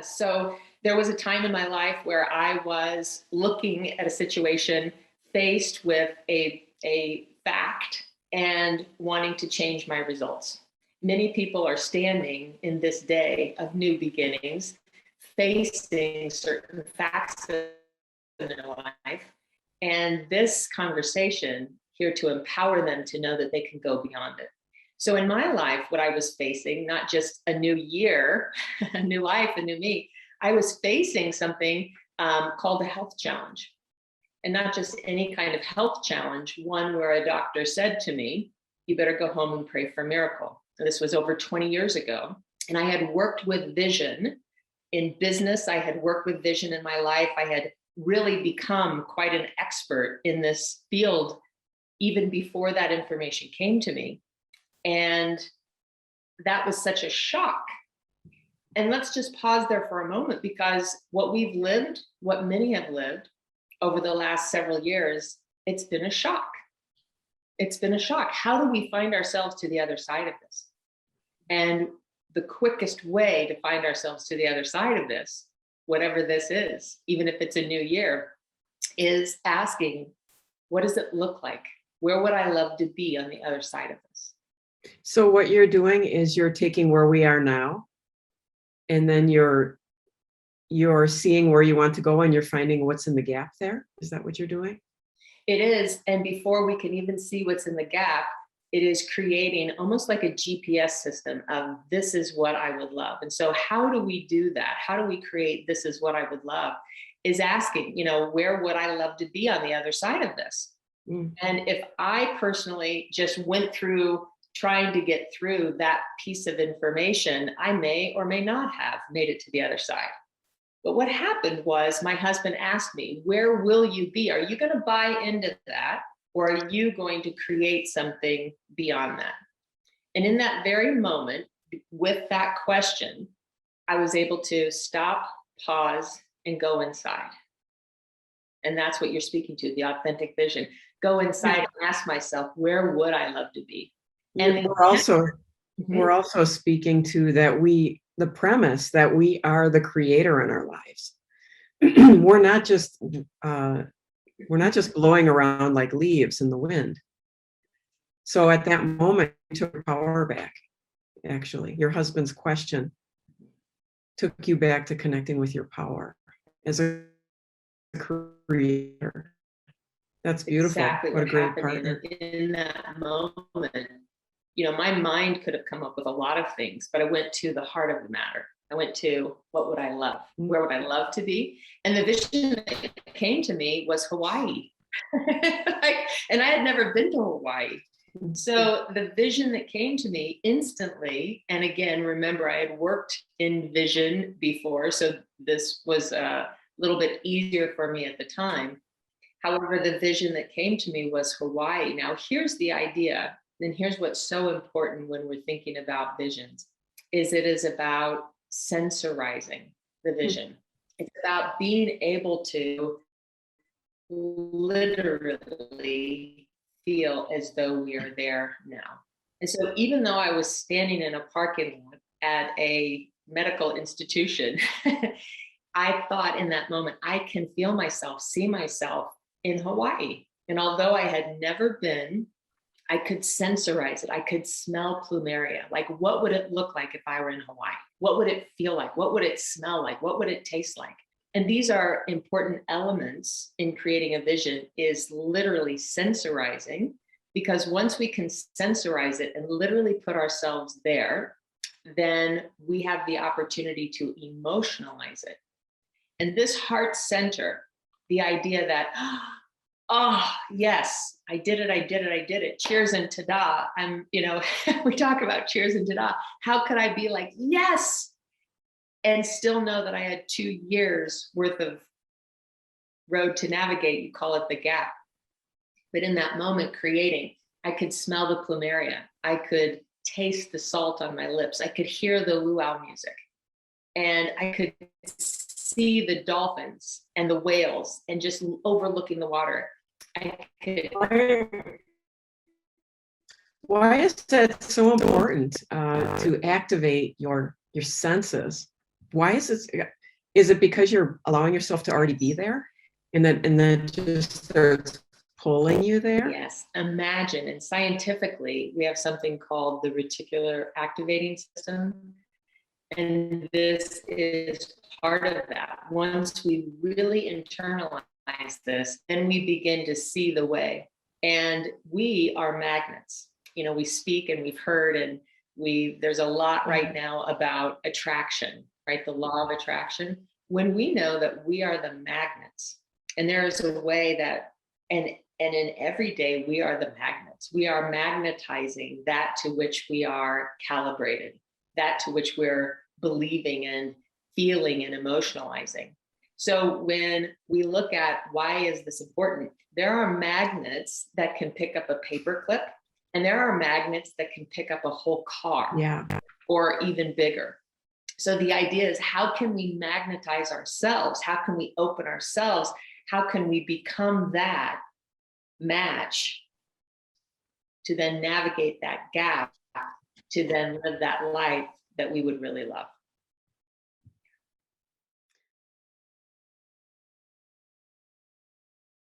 So there was a time in my life where I was looking at a situation, faced with a fact and wanting to change my results. Many people are standing in this day of new beginnings, facing certain facts in their life. And this conversation here to empower them to know that they can go beyond it. So in my life, what I was facing, not just a new year, a new life, a new me, I was facing something called a health challenge. And not just any kind of health challenge, one where a doctor said to me, you better go home and pray for a miracle. And this was over 20 years ago. And I had worked with vision in business. I had worked with vision in my life. I had really become quite an expert in this field even before that information came to me. And that was such a shock. And let's just pause there for a moment, because what we've lived, what many have lived over the last several years, it's been a shock. It's been a shock. How do we find ourselves to the other side of this? And the quickest way to find ourselves to the other side of this, whatever this is, even if it's a new year, is asking, what does it look like? Where would I love to be on the other side of this? So what you're doing is you're taking where we are now, and then you're seeing where you want to go, and you're finding what's in the gap there. Is that what you're doing? It is. And before we can even see what's in the gap, it is creating almost like a GPS system of this is what I would love. And so how do we do that? How do we create this is what I would love? Is asking, where would I love to be on the other side of this? And if I personally just went through trying to get through that piece of information, I may or may not have made it to the other side. But what happened was my husband asked me, where will you be? Are you going to buy into that? Or are you going to create something beyond that? And in that very moment, with that question, I was able to stop, pause, and go inside. And that's what you're speaking to, the authentic vision. Go inside and ask myself, where would I love to be? And we're also speaking to that the premise that we are the creator in our lives. We're not just blowing around like leaves in the wind. So at that moment, you took power back. Actually, your husband's question took you back to connecting with your power as a creator. That's beautiful. Exactly what a great partner. In that moment, my mind could have come up with a lot of things, but I went to the heart of the matter. I went to, what would I love? Where would I love to be? And the vision that came to me was Hawaii. And I had never been to Hawaii. So the vision that came to me instantly, and again, remember, I had worked in vision before, so this was a little bit easier for me at the time. However, the vision that came to me was Hawaii. Now, here's the idea, and here's what's so important when we're thinking about visions, is it is about sensorizing the vision. It's about being able to literally feel as though we are there now. And so even though I was standing in a parking lot at a medical institution, I thought in that moment, I can feel myself, see myself in Hawaii. And although I had never been, I could sensorize it. I could smell plumeria. Like, what would it look like if I were in Hawaii? What would it feel like? What would it smell like? What would it taste like? And these are important elements in creating a vision, is literally sensorizing, because once we can sensorize it and literally put ourselves there, then we have the opportunity to emotionalize it. And this heart center, the idea that, oh, yes, I did it. Cheers and ta-da. We talk about cheers and ta-da. How could I be like, yes, and still know that I had 2 years worth of road to navigate? You call it the gap. But in that moment, creating, I could smell the plumeria. I could taste the salt on my lips. I could hear the luau music. And I could see the dolphins and the whales and just overlooking the water. Why is that so important to activate your senses Why is it because you're allowing yourself to already be there? And then it just starts pulling you there? Yes. Imagine, and scientifically, we have something called the reticular activating system. And this is part of that. Once we really internalize this, then we begin to see the way. And we are magnets. You know, we speak and we've heard, and there's a lot right now about attraction, right? The law of attraction. When we know that we are the magnets, and there is a way that, and in every day we are the magnets. We are magnetizing that to which we are calibrated, that to which we're believing and feeling and emotionalizing. So when we look at why is this important, there are magnets that can pick up a paper clip, and there are magnets that can pick up a whole car, Yeah. or even bigger. So the idea is, how can we magnetize ourselves? How can we open ourselves? How can we become that match to then navigate that gap, to then live that life that we would really love?